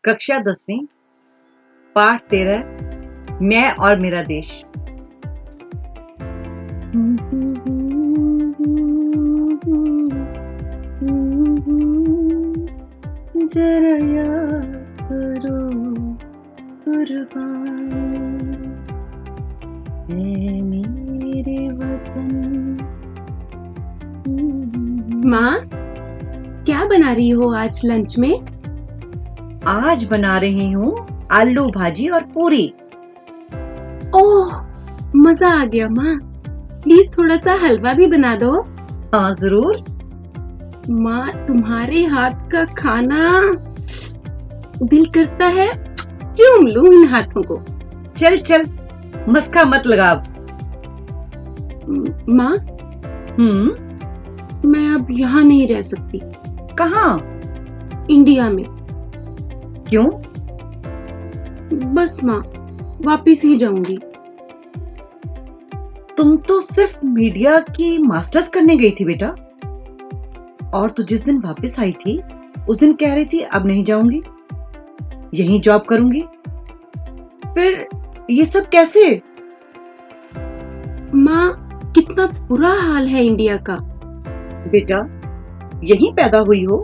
कक्षा 10वीं, पाठ 13, मैं और मेरा देश। जरा याद करो कुर्बान है मेरे वतन। माँ, क्या बना रही हो आज लंच में? आज बना रही हूँ आलू भाजी और पूरी। ओह, मजा आ गया माँ। प्लीज थोड़ा सा हलवा भी बना दो। हाँ जरूर। माँ, तुम्हारे हाथ का खाना दिल करता है चूम लूं इन हाथों को। चल चल, मस्का मत लगा अब। माँ, मैं अब यहाँ नहीं रह सकती। कहाँ? इंडिया में। क्यों? बस माँ, वापिस ही जाऊंगी। तुम तो सिर्फ मीडिया की मास्टर्स करने गई थी बेटा, और तू जिस दिन वापस आई थी उस दिन कह रही थी अब नहीं जाऊंगी, यहीं जॉब करूंगी। फिर ये सब कैसे? माँ, कितना बुरा हाल है इंडिया का। बेटा, यहीं पैदा हुई हो,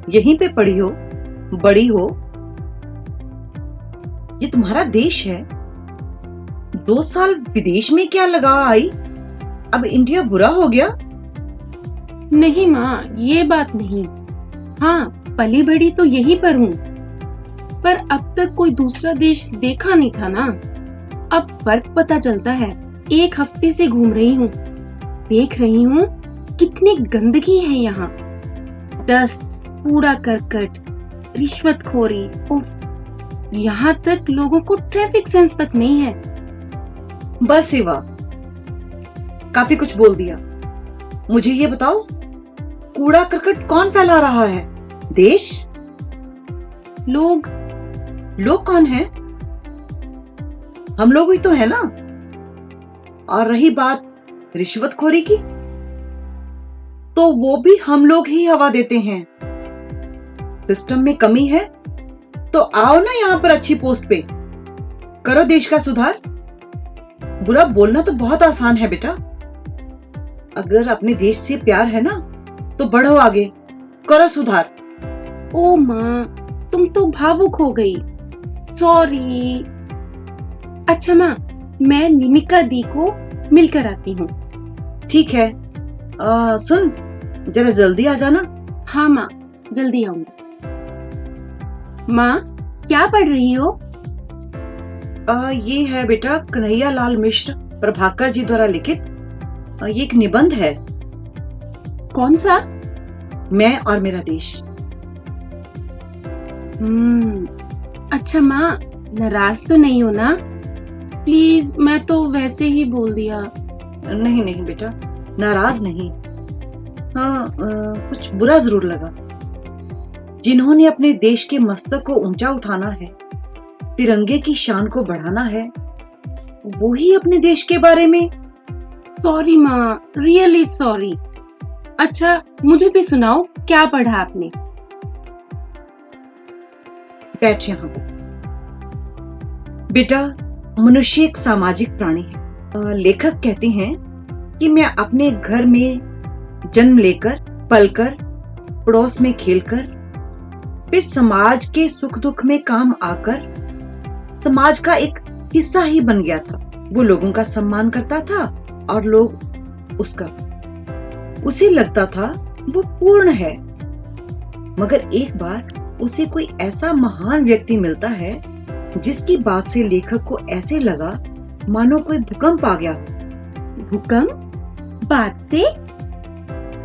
यहीं पे पढ़ी हो, बड़ी हो, ये तुम्हारा देश है। 2 साल विदेश में क्या लगा आई, अब इंडिया बुरा हो गया? नहीं माँ, ये बात नहीं। हाँ, पली बड़ी तो यहीं पर हूँ, पर अब तक कोई दूसरा देश देखा नहीं था ना। अब फर्क पता चलता है। 1 हफ्ते से घूम रही हूँ, देख रही हूँ कितनी गंदगी है यहाँ। डस्ट, कूड़ा करकट, रिश्वतखोरी, उफ, यहाँ तक लोगों को ट्रैफिक सेंस तक नहीं है। बस सेवा, काफी कुछ बोल दिया। मुझे ये बताओ, कूड़ा करकट कौन फैला रहा है? देश? लोग कौन है? हम लोग ही तो है ना। और रही बात रिश्वतखोरी की, तो वो भी हम लोग ही हवा देते हैं। सिस्टम में कमी है तो आओ ना यहाँ पर अच्छी पोस्ट पे, करो देश का सुधार। बुरा बोलना तो बहुत आसान है बेटा, अगर अपने देश से प्यार है ना तो बढ़ो आगे, करो सुधार। ओ माँ, तुम तो भावुक हो गई। सॉरी। अच्छा माँ, मैं निमिका दी को मिलकर आती हूँ। ठीक है। सुन, जरा जल्दी आ जाना। हाँ माँ, जल्दी आऊंगी। माँ, क्या पढ़ रही हो? ये है बेटा कन्हैया लाल मिश्र प्रभाकर जी द्वारा लिखित ये एक निबंध है। कौन सा? मैं और मेरा देश। अच्छा माँ, नाराज तो नहीं हो ना? प्लीज, मैं तो वैसे ही बोल दिया। नहीं नहीं बेटा, नाराज नहीं। हाँ, कुछ बुरा जरूर लगा। जिन्होंने अपने देश के मस्तक को ऊंचा उठाना है, तिरंगे की शान को बढ़ाना है, वो ही अपने देश के बारे में। सॉरी माँ, रियली सॉरी। अच्छा, मुझे भी सुनाओ, क्या पढ़ा आपने? बैठ यहाँ पर। बेटा, मनुष्य एक सामाजिक प्राणी है। लेखक कहते हैं कि मैं अपने घर में जन्म लेकर, पलकर, पड़ोस में खेलकर, फिर समाज के सुख दुख में काम आकर समाज का एक हिस्सा ही बन गया था। वो लोगों का सम्मान करता था और लोग उसका। उसे लगता था वो पूर्ण है। मगर एक बार उसे कोई ऐसा महान व्यक्ति मिलता है जिसकी बात से लेखक को ऐसे लगा मानो कोई भूकंप आ गया। भूकंप? बात से?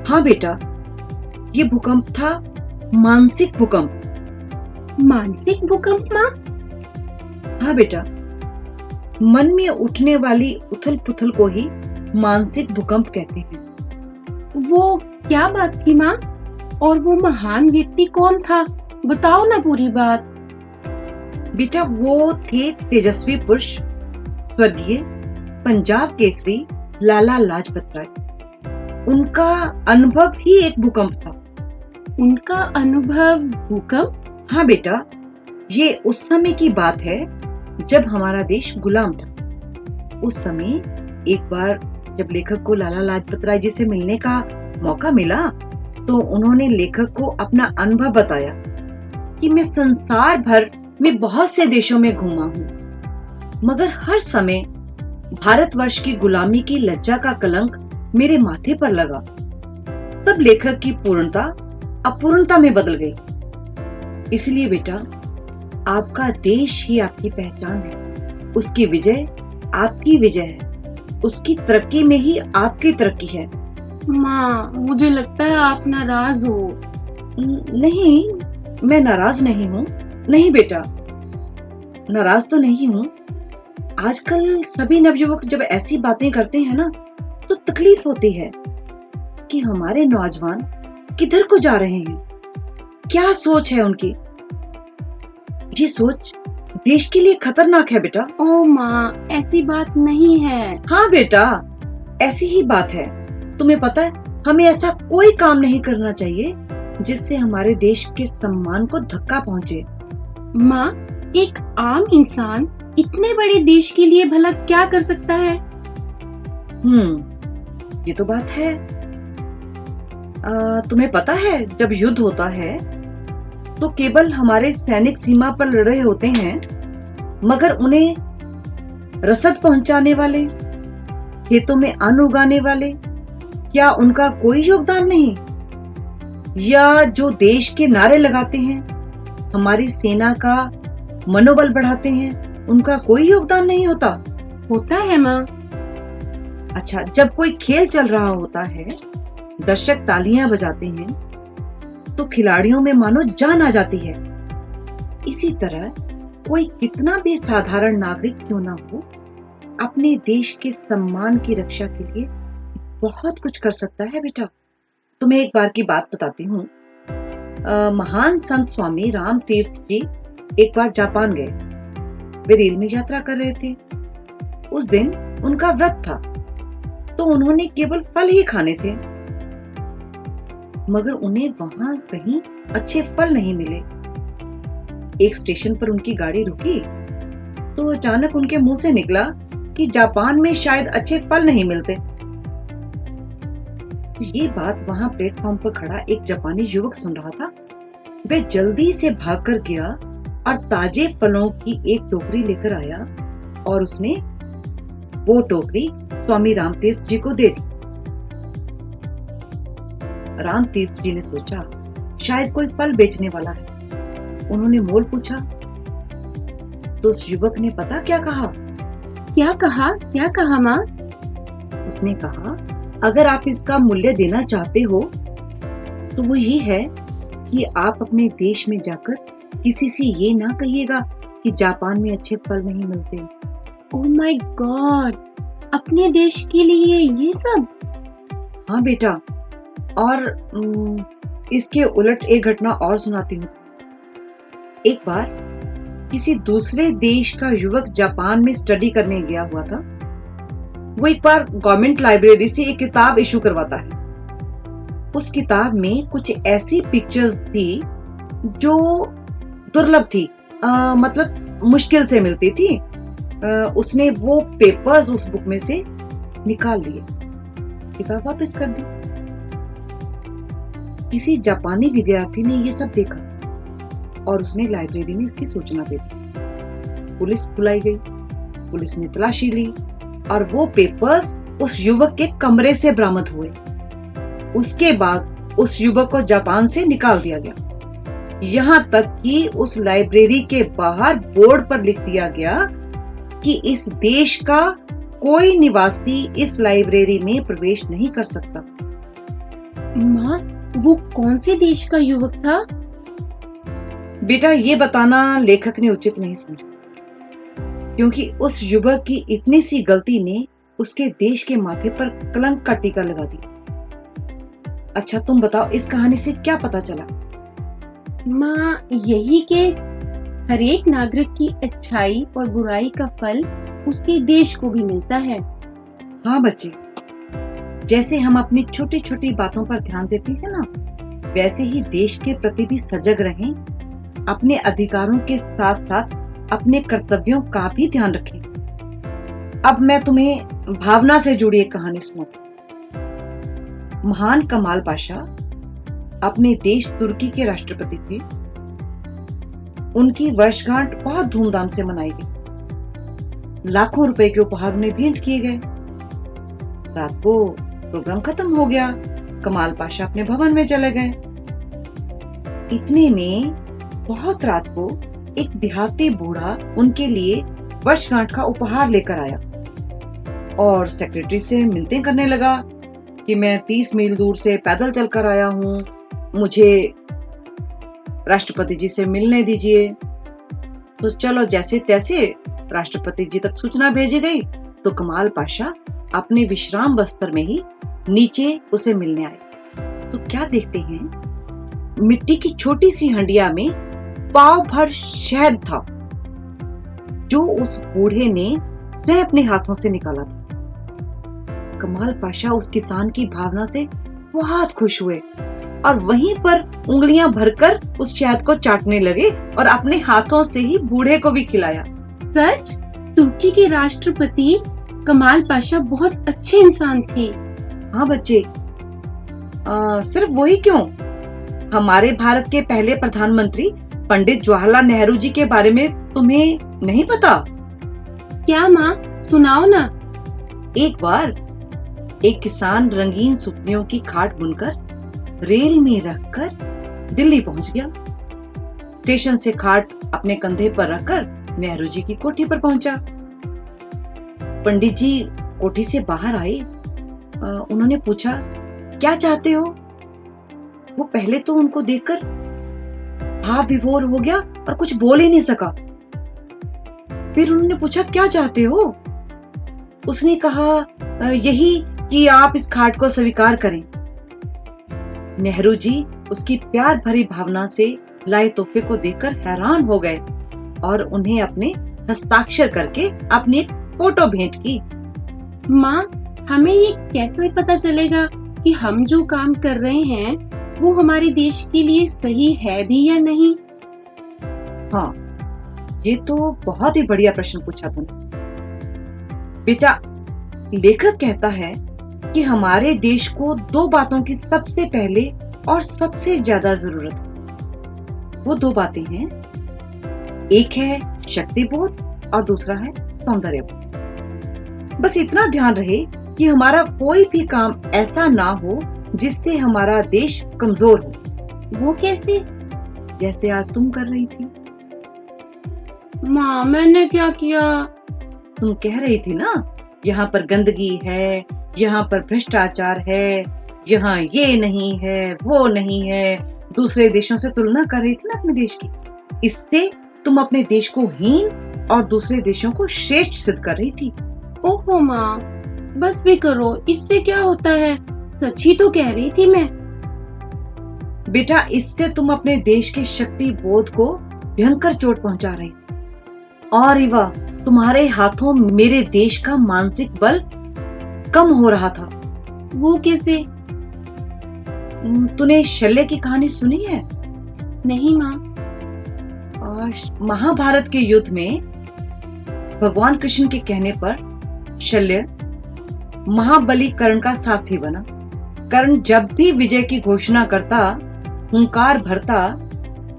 हाँ बेटा, ये भूकंप था मानसिक भूकंप। मानसिक भूकंप माँ? हाँ बेटा, मन में उठने वाली उथल पुथल को ही मानसिक भूकंप कहते हैं। वो क्या बात थी माँ? और वो महान व्यक्ति कौन था? बताओ ना पूरी बात। बेटा, वो थे तेजस्वी पुरुष, स्वर्गीय पंजाब केसरी लाला लाजपत राय। उनका अनुभव ही एक भूकंप था। उनका अनुभव भूकंप? हाँ बेटा, ये उस समय की बात है जब हमारा देश गुलाम था। उस समय एक बार जब लेखक को लाला लाजपत राय जी से मिलने का मौका मिला तो उन्होंने लेखक को अपना अनुभव बताया कि मैं संसार भर में बहुत से देशों में घूमा हूँ, मगर हर समय भारतवर्ष की गुलामी की लज्जा का कलंक मेरे माथे पर लगा। तब लेखक की पूर्णता अपूर्णता में बदल गई। इसलिए बेटा, आपका देश ही आपकी पहचान है, उसकी विजय आपकी विजय है, उसकी तरक्की में ही आपकी तरक्की है। माँ, मुझे लगता है आप नाराज हो। नहीं, मैं नाराज नहीं हूँ। नहीं बेटा, नाराज तो नहीं हूँ। आजकल सभी नवयुवक जब ऐसी बातें करते हैं ना तो तकलीफ होती है कि हमारे नौजवान किधर को जा रहे हैं, क्या सोच है उनकी। ये सोच देश के लिए खतरनाक है बेटा। ओ माँ, ऐसी बात नहीं है। हाँ बेटा, ऐसी ही बात है। तुम्हें पता है, हमें ऐसा कोई काम नहीं करना चाहिए जिससे हमारे देश के सम्मान को धक्का पहुंचे। माँ, एक आम इंसान इतने बड़े देश के लिए भला क्या कर सकता है? ये तो बात है। तुम्हें पता है, जब युद्ध होता है तो केवल हमारे सैनिक सीमा पर लड़ रहे होते हैं, मगर उन्हें रसद पहुंचाने वाले, खेतों में अन्न उगाने वाले, क्या उनका कोई योगदान नहीं? या जो देश के नारे लगाते हैं, हमारी सेना का मनोबल बढ़ाते हैं, उनका कोई योगदान नहीं होता? होता है माँ। अच्छा, जब कोई खेल चल रहा होता है, दर्शक तालियां बजाते हैं तो खिलाड़ियों में मानो जान आ जाती है। इसी तरह कोई कितना भी साधारण नागरिक क्यों ना हो, अपने देश के सम्मान की रक्षा के लिए बहुत कुछ कर सकता है बेटा। तुम्हें एक बार की बात बताती हूँ। महान संत स्वामी राम तीर्थ जी एक बार जापान गए। वे रेल में यात्रा कर रहे थे। उस दिन उनका व्रत था तो उन्होंने केवल फल ही खाने थे, मगर उन्हें वहां कहीं अच्छे फल नहीं मिले। एक स्टेशन पर उनकी गाड़ी रुकी तो अचानक उनके मुंह से निकला कि जापान में शायद अच्छे फल नहीं मिलते। ये बात वहां प्लेटफॉर्म पर खड़ा एक जापानी युवक सुन रहा था। वह जल्दी से भागकर गया और ताजे फलों की एक टोकरी लेकर आया और उसने वो टोकरी स्वामी रामतीर्थ जी को दे दी। रामतीर्थ जी ने सोचा शायद कोई फल बेचने वाला है। उन्होंने मोल पूछा तो उस युवक ने पता क्या कहा? क्या कहा माँ? उसने कहा, अगर आप इसका मूल्य देना चाहते हो तो वो ये है कि आप अपने देश में जाकर किसी से ये ना कहिएगा कि जापान में अच्छे फल नहीं मिलते। ओह माय गॉड, अपने देश के लिए ये सब? हाँ बेटा, और इसके उलट एक घटना और सुनाती हूँ। एक बार किसी दूसरे देश का युवक जापान में स्टडी करने गया हुआ था। वो एक बार गवर्नमेंट लाइब्रेरी से एक किताब इशू करवाता है। उस किताब में कुछ ऐसी पिक्चर्स थी जो दुर्लभ थी, मतलब मुश्किल से मिलती थी। उसने वो पेपर्स उस बुक में से निकाल लिए, किताब वापस कर दी। किसी जापानी विद्यार्थी ने ये सब देखा और उसने लाइब्रेरी में इसकी सूचना दे दी। पुलिस बुलाई गई। पुलिस ने तलाशी ली और वो पेपर्स उस युवक के कमरे से बरामद हुए। उसके बाद उस युवक को जापान से निकाल दिया गया। यहाँ तक कि उस लाइब्रेरी के बाहर बोर्ड पर लिख दिया गया कि इस देश का कोई निवासी इस लाइब्रेरी में प्रवेश नहीं कर सकता। माँ, वो कौन से देश का युवक था? बेटा, ये बताना लेखक ने उचित नहीं समझा, क्योंकि उस युवक की इतनी सी गलती ने उसके देश के माथे पर कलंक का टीका लगा दिया। अच्छा, तुम बताओ, इस कहानी से क्या पता चला? माँ, यही कि हर एक नागरिक की अच्छाई और बुराई का फल उसके देश को भी मिलता है। हाँ बच्चे, जैसे हम अपनी छोटी छोटी बातों पर ध्यान देते हैं ना, वैसे ही देश के प्रति भी सजग रहें अपने अधिकारों के साथ साथ अपने कर्तव्यों का भी ध्यान रखें। अब मैं तुम्हें भावना से जुड़ी एक कहानी सुनाती हूँ। महान कमाल पाशा अपने देश तुर्की के राष्ट्रपति थे। उनकी वर्षगांठ बहुत धूमधाम से मनाई गई। लाखों रुपए के उपहार उन्हें भेंट किए गए। रात को प्रोग्राम खत्म हो गया। कमाल पाशा अपने भवन में चले गए। इतने में बहुत रात को एक देहाती बूढ़ा उनके लिए वर्षगांठ का उपहार लेकर आया और सेक्रेटरी से मिन्नतें करने लगा कि मैं 30 मील दूर से पैदल चलकर आया हूं, मुझे राष्ट्रपति जी से मिलने दीजिए। तो चलो जैसे तैसे राष्ट्रपति जी तक सूचना भेजी गई तो कमाल पाशा अपने विश्राम बस्तर में ही नीचे उसे मिलने आए। तो क्या देखते हैं, मिट्टी की छोटी सी हंडिया में पाव भर शहद था जो उस बूढ़े ने स्वयं अपने हाथों से निकाला था। कमाल पाशा उस किसान की भावना से बहुत खुश हुए और वहीं पर उंगलियां भरकर उस शहद को चाटने लगे और अपने हाथों से ही बूढ़े को भी खिलाया। सच? तुर्की के राष्ट्रपति कमाल पाशा बहुत अच्छे इंसान थे। हाँ बच्चे, सिर्फ वही क्यों, हमारे भारत के पहले प्रधानमंत्री पंडित जवाहरलाल नेहरू जी के बारे में तुम्हें नहीं पता? क्या माँ, सुनाओ ना। एक बार एक किसान रंगीन सुतलियों की खाट बुनकर रेल में रखकर दिल्ली पहुंच गया। स्टेशन से खाट अपने कंधे पर रखकर नेहरू जी की कोठी पर पहुंचा। पंडित जी कोठी से बाहर आए। उन्होंने पूछा, क्या चाहते हो? वो पहले तो उनको देखकर भाव विभोर हो गया और कुछ बोल ही नहीं सका। फिर उन्होंने पूछा, क्या चाहते हो? उसने कहा, यही कि आप इस खाट को स्वीकार करें। नेहरू जी उसकी प्यार भरी भावना से लाए तोहफे को देखकर हैरान हो गए और उन्हें अपने हस्ताक्षर करके अपनी एक फोटो भेंट की। माँ, हमें ये कैसे पता चलेगा कि हम जो काम कर रहे हैं वो हमारे देश के लिए सही है भी या नहीं? हाँ, ये तो बहुत ही बढ़िया प्रश्न पूछा तुमने। बेटा, लेखक कहता है कि हमारे देश को दो बातों की सबसे पहले और सबसे ज्यादा जरूरत है। वो दो बातें हैं, एक है शक्तिबोध और दूसरा है सौंदर्यबोध। बस इतना ध्यान रहे कि हमारा कोई भी काम ऐसा ना हो जिससे हमारा देश कमजोर हो। वो कैसे? जैसे आज तुम कर रही थी। माँ, मैंने क्या किया? तुम कह रही थी ना, यहाँ पर गंदगी है, यहाँ पर भ्रष्टाचार है, यहाँ ये नहीं है, वो नहीं है। दूसरे देशों से तुलना कर रही थी ना अपने देश की। इससे तुम अपने देश को हीन और दूसरे देशों को श्रेष्ठ सिद्ध कर रही थी। ओहो माँ, बस भी करो, इससे क्या होता है? सच ही तो कह रही थी मैं। बेटा, इससे तुम अपने देश के शक्ति बोध को भयंकर चोट पहुंचा रही थी और इवा तुम्हारे हाथों मेरे देश का मानसिक बल कम हो रहा था। वो कैसे? तूने शल्य की कहानी सुनी है? नहीं माँ। महाभारत के युद्ध में भगवान कृष्ण के कहने पर शल्य महाबली कर्ण का सारथी बना। कर्ण जब भी विजय की घोषणा करता, हुंकार भरता,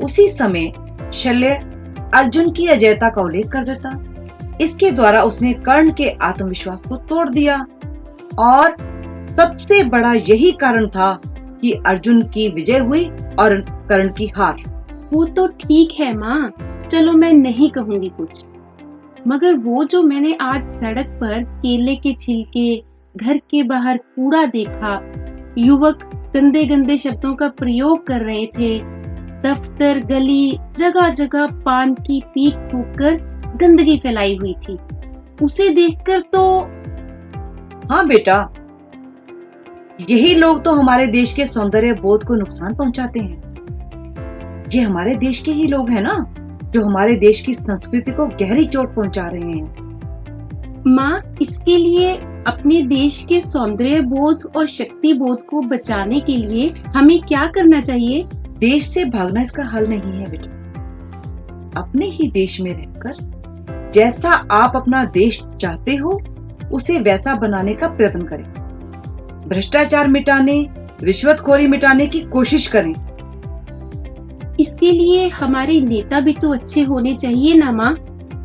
उसी समय शल्य अर्जुन की अजयता का उल्लेख कर देता। इसके द्वारा उसने कर्ण के आत्मविश्वास को तोड़ दिया और सबसे बड़ा यही कारण था कि अर्जुन की विजय हुई और कर्ण की हार। वो तो ठीक है माँ, चलो मैं नहीं कहूंगी कुछ, मगर वो जो मैंने आज सड़क पर केले के छिलके, घर के बाहर कूड़ा देखा, युवक गंदे गंदे शब्दों का प्रयोग कर रहे थे, दफ्तर, गली, जगह जगह पान की पीक फूंककर गंदगी फैलाई हुई थी, उसे देखकर तो। हाँ बेटा, यही लोग तो हमारे देश के सौंदर्य बोध को नुकसान पहुंचाते हैं। ये हमारे देश के ही लोग हैं ना, जो हमारे देश की संस्कृति को गहरी चोट पहुंचा रहे हैं। माँ, इसके लिए अपने देश के सौंदर्य बोध और शक्ति बोध को बचाने के लिए हमें क्या करना चाहिए? देश से भागना इसका हल नहीं है बेटा। अपने ही देश में रहकर जैसा आप अपना देश चाहते हो उसे वैसा बनाने का प्रयत्न करें। भ्रष्टाचार मिटाने, रिश्वतखोरी मिटाने की कोशिश करें। इसके लिए हमारे नेता भी तो अच्छे होने चाहिए ना माँ,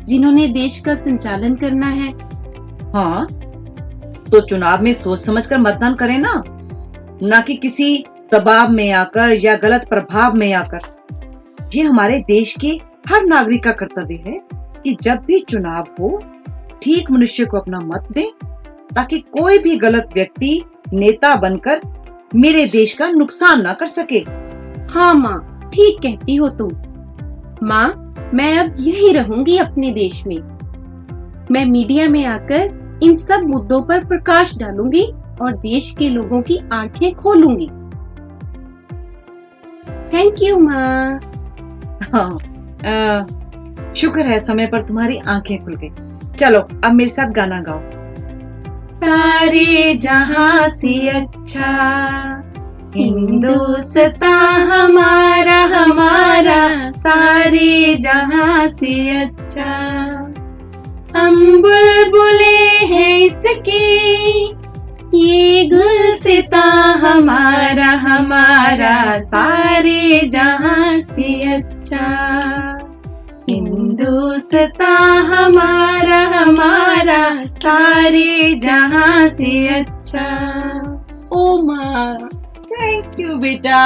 जिन्होंने देश का संचालन करना है। हाँ, तो चुनाव में सोच समझकर मतदान करें ना कि किसी दबाव में आकर या गलत प्रभाव में आकर। ये हमारे देश के हर नागरिक का कर्तव्य है कि जब भी चुनाव हो ठीक मनुष्य को अपना मत दें, ताकि कोई भी गलत व्यक्ति नेता बनकर मेरे देश का नुकसान ना कर सके। हाँ माँ, ठीक कहती हो तुम। माँ, मैं अब यही रहूंगी अपने देश में। मैं मीडिया में आकर इन सब मुद्दों पर प्रकाश डालूंगी और देश के लोगों की आंखें खोलूंगी। थैंक यू माँ। हाँ, शुक्र है समय पर तुम्हारी आंखें खुल गई। चलो अब मेरे साथ गाना गाओ। सारे जहां से अच्छा हिंदुस्तान हमारा हमारा, सारे जहां से अच्छा। हम बुलबुले हैं इसकी, ये गुलसितां हमारा हमारा, सारे जहां से अच्छा। हिंदुस्तान हमारा हमारा, सारे जहां से अच्छा। ओ माँ, थैंक यू बेटा।